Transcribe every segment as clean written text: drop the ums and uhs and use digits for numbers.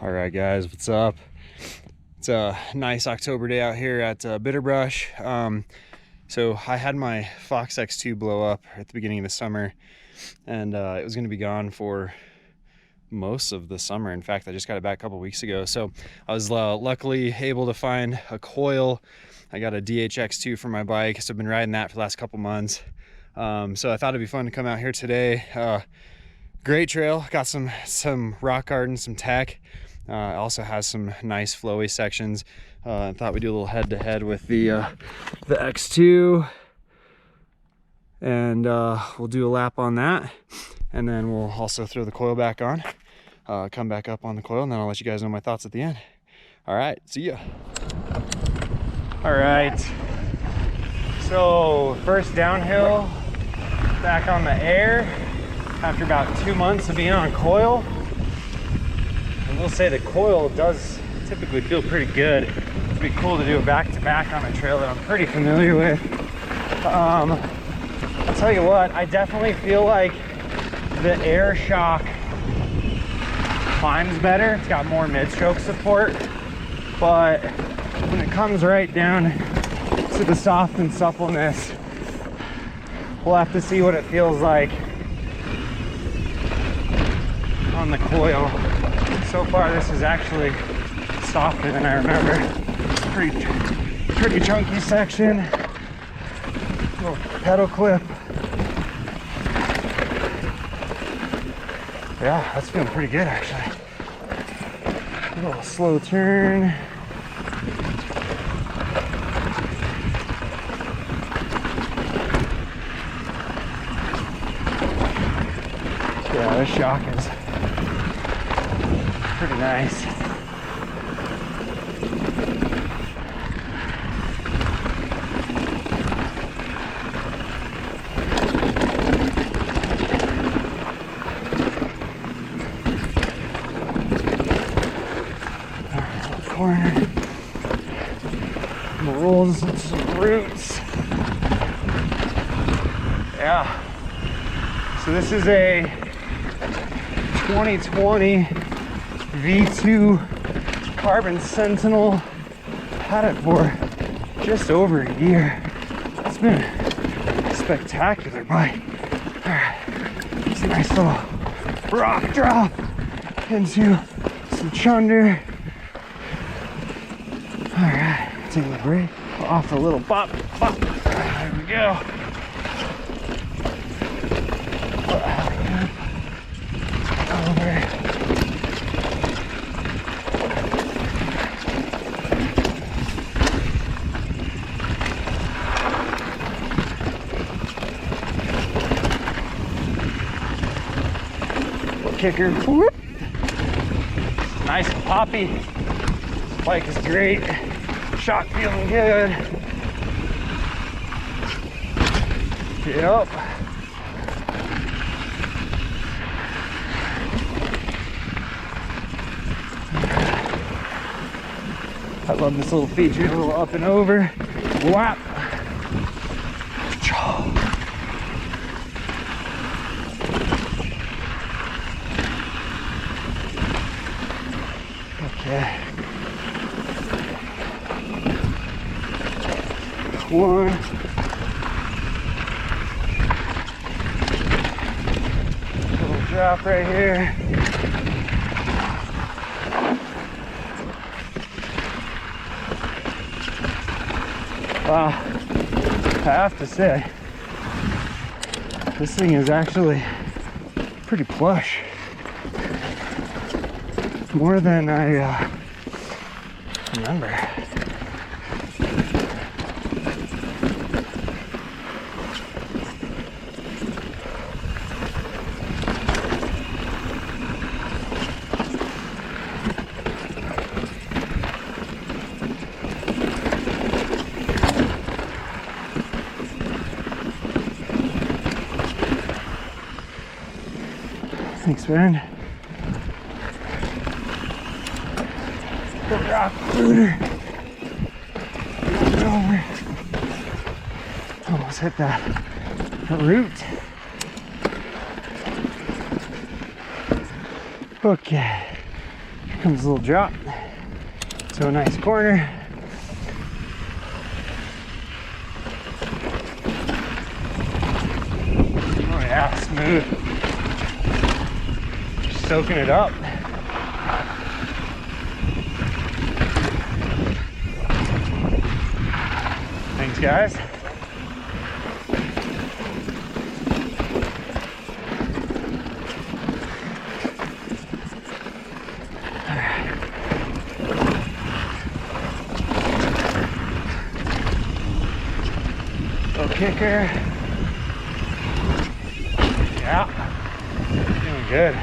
All right, guys, what's up? It's a nice October day out here at Bitterbrush. So I had my Fox X2 blow up at the beginning of the summer, and it was going to be gone for most of the summer. In fact, I just got it back a couple weeks ago. So I was luckily able to find a Coil. I got a DHX2 for my bike, so I've been riding that for the last couple months. So I thought it'd be fun to come out here today. Great trail, got some rock garden, some tech. Also has some nice flowy sections. I thought we'd do a little head-to-head with the X2, and we'll do a lap on that, and then we'll also throw the Coil back on, come back up on the Coil, and then I'll let you guys know my thoughts at the end. All right, see ya. All right, so first downhill back on the air after about 2 months of being on Coil. I will say the Coil does typically feel pretty good. It'd be cool to do a back-to-back on a trail that I'm pretty familiar with. I'll tell you what, I definitely feel like the air shock climbs better. It's got more mid-stroke support, but when it comes right down to the soft and suppleness, we'll have to see what it feels like on the Coil. So far, this is actually softer than I remember. Pretty chunky section. Little pedal clip. Yeah, that's feeling pretty good actually. A little slow turn. Yeah, this shock is pretty nice. Corner. Rolls and some roots. Yeah. So this is a 2020 V2 Carbon Sentinel. Had it for just over a year. It's been a spectacular bike. All right. It's a nice little rock drop into some chunder. All right, take a break off a little bop, bop. There we go. Over. Kicker. Whoop. Nice and poppy. This bike is great. Shock feeling good. Yep. I love this little feature, a little up and over. Whap. Okay. One. Little drop right here. Wow. I have to say, this thing is actually pretty plush. More than I remember. Thanks, man. Rock rooter. Over. Almost hit that root. Okay. comes a little drop to a nice corner. Oh yeah, smooth. Just soaking it up. Thanks, guys. Little kicker. Yeah, doing good.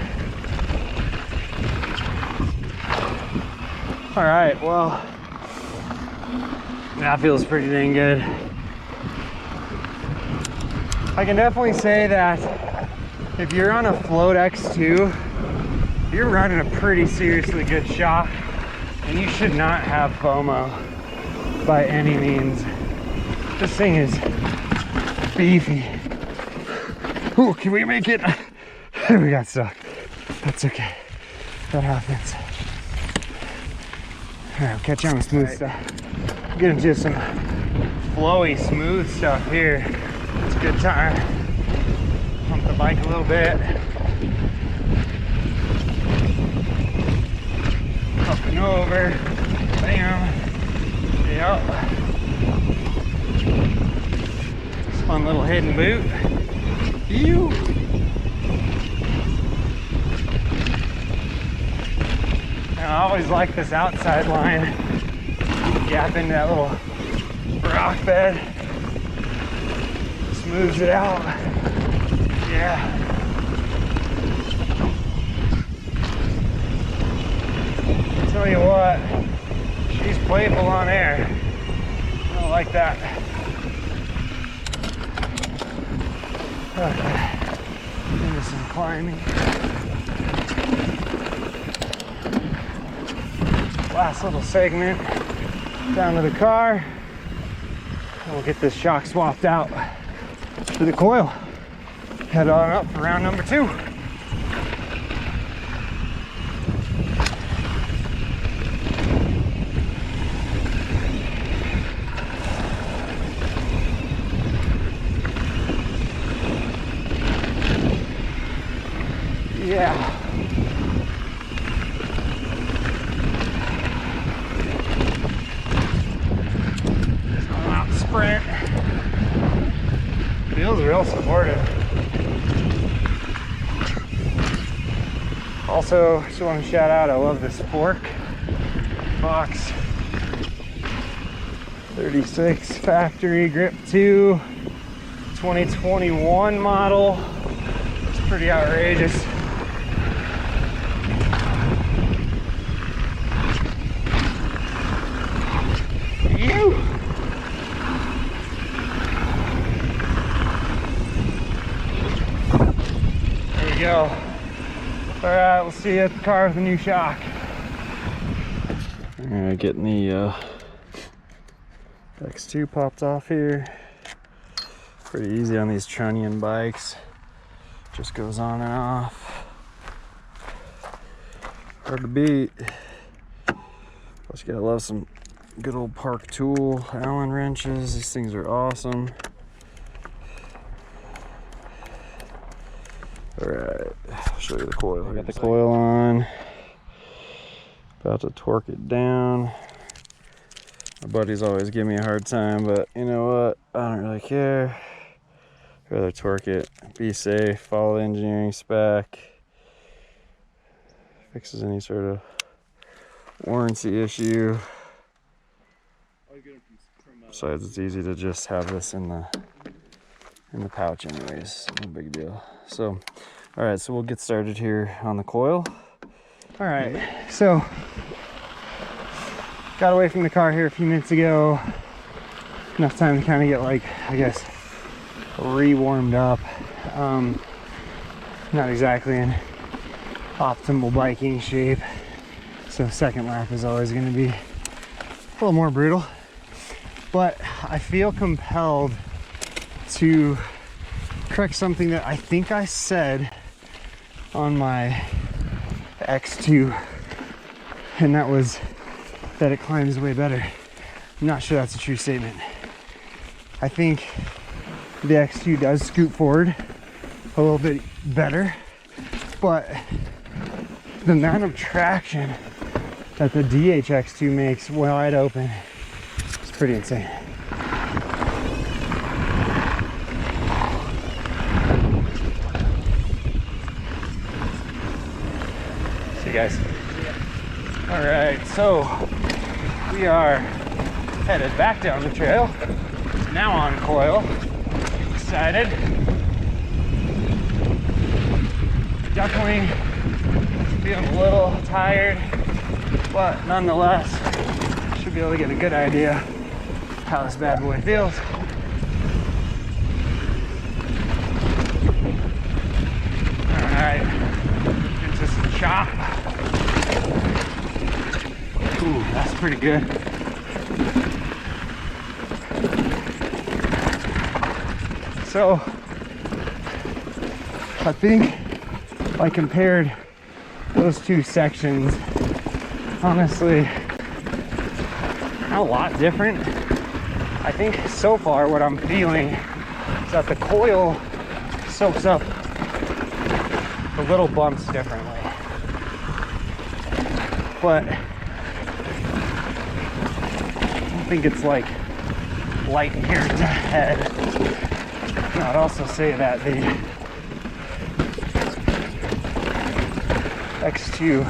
All right, well, that feels pretty dang good. I can definitely say that if you're on a Float X2, you're running a pretty seriously good shot, and you should not have FOMO by any means. This thing is beefy. Ooh, can we make it? We got stuck. That's okay. That happens. All right, I'll catch you on the smooth stuff. Get into some flowy, smooth stuff here. It's a good time. Pump the bike a little bit. Up and over. Bam. Yep. Fun little hidden boot. Ew. And I always like this outside line. Gap into that little rock bed. Smooths it out. Yeah. I'll tell you what, she's playful on air. I don't like that. Okay. Into some climbing. Last little segment down to the car. And we'll get this shock swapped out to the Coil. Head on up for round number 2. Yeah. Sprint. Feels real supportive. Also, just want to shout out, I love this fork. Fox 36 factory grip 2 2021 model. It's pretty outrageous. Go. All right, we'll see you at the car with a new shock. All right, getting the X2 popped off here. Pretty easy on these trunnion bikes. Just goes on and off. Hard to beat. Plus, you gotta love some good old Park Tool Allen wrenches. These things are awesome. All right, I'll show you the coil. I got the coil on. About to torque it down. My buddies always give me a hard time, but you know what? I don't really care. I'd rather torque it, be safe, follow the engineering spec. Fixes any sort of warranty issue. Besides, it's easy to just have this in the pouch anyways, no big deal. So, all right, so we'll get started here on the coil. All right, so got away from the car here a few minutes ago. Enough time to kind of get, like, I guess, re-warmed up. Not exactly in optimal biking shape, so second lap is always going to be a little more brutal. But I feel compelled to correct something that I think I said on my X2 and that was that it climbs way better. I'm not sure that's a true statement. I think the X2 does scoot forward a little bit better, but the amount of traction that the DHX2 makes wide open is pretty insane. See you guys. All right, so we are headed back down the trail, now on Coil. Excited. Definitely feeling a little tired, but nonetheless, should be able to get a good idea how this bad boy feels. All right, into some chop. Ooh, that's pretty good. So, I think I compared those two sections, honestly, not a lot different. I think so far what I'm feeling is that the Coil soaks up the little bumps differently. But I don't think it's like light here to head. I'd also say that the X2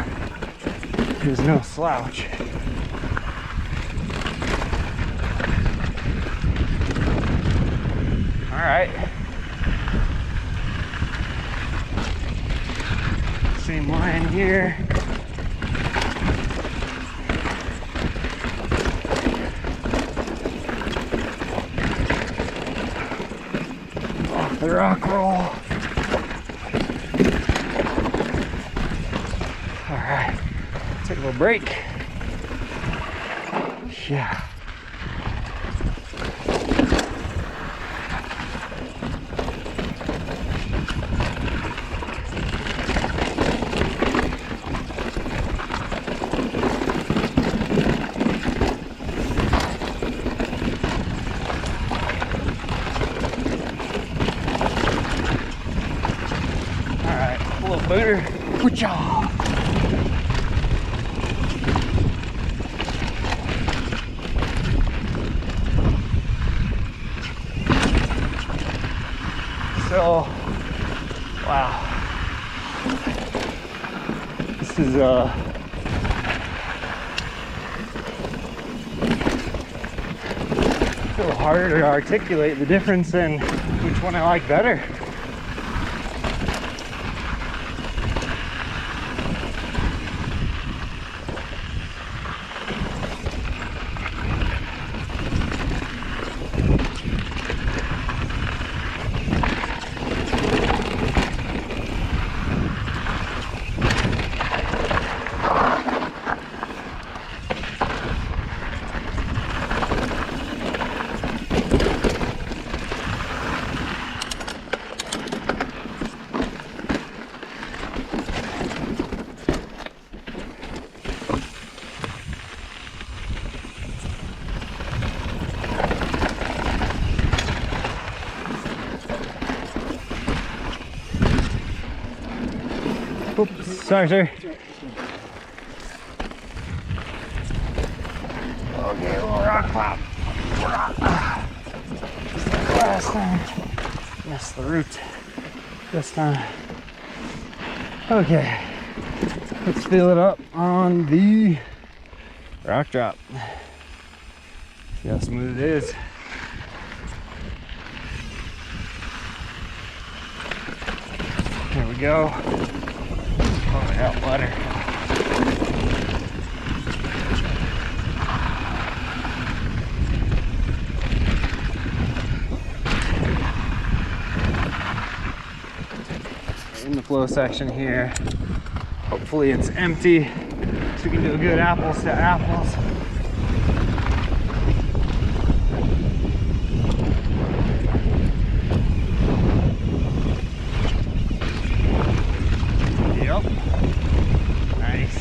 is no slouch. All right. Same line here. Off the rock roll. All right, take a little break. Yeah. All right, a little booter. Good job. So, wow, this is a little harder to articulate the difference in which one I like better. Oops, sorry, sir. Okay, a little rock pop. Just like last time. Missed the root this time. Okay, let's fill it up on the rock drop. See how smooth it is. There we go. Oh, I got butter. In the flow section here. Hopefully it's empty so we can do a good apples to apples. Yep. Nice.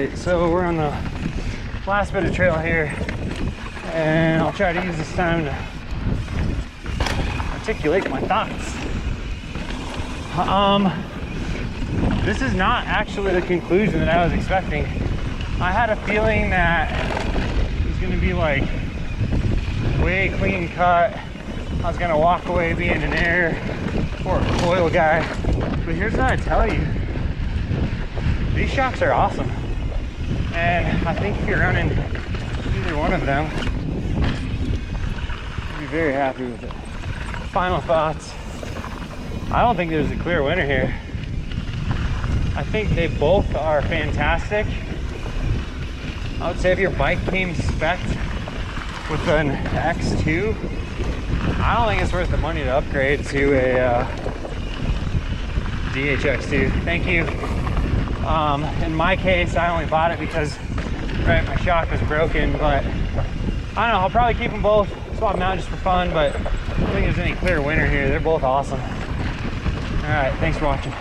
right, so we're on the last bit of trail here, and I'll try to use this time to articulate my thoughts. This is not actually the conclusion that I was expecting. I had a feeling that it was gonna be like way clean cut. I was gonna walk away being an air or a coil guy. But here's what I tell you. These shocks are awesome. And I think if you're running either one of them, you'll be very happy with it. Final thoughts. I don't think there's a clear winner here. I think they both are fantastic. I would say if your bike came spec'd with an X2, I don't think it's worth the money to upgrade to a DHX2. Thank you. In my case, I only bought it because my shock was broken, but I don't know, I'll probably keep them both, swap them out just for fun, but I don't think there's any clear winner here. They're both awesome. All right, thanks for watching.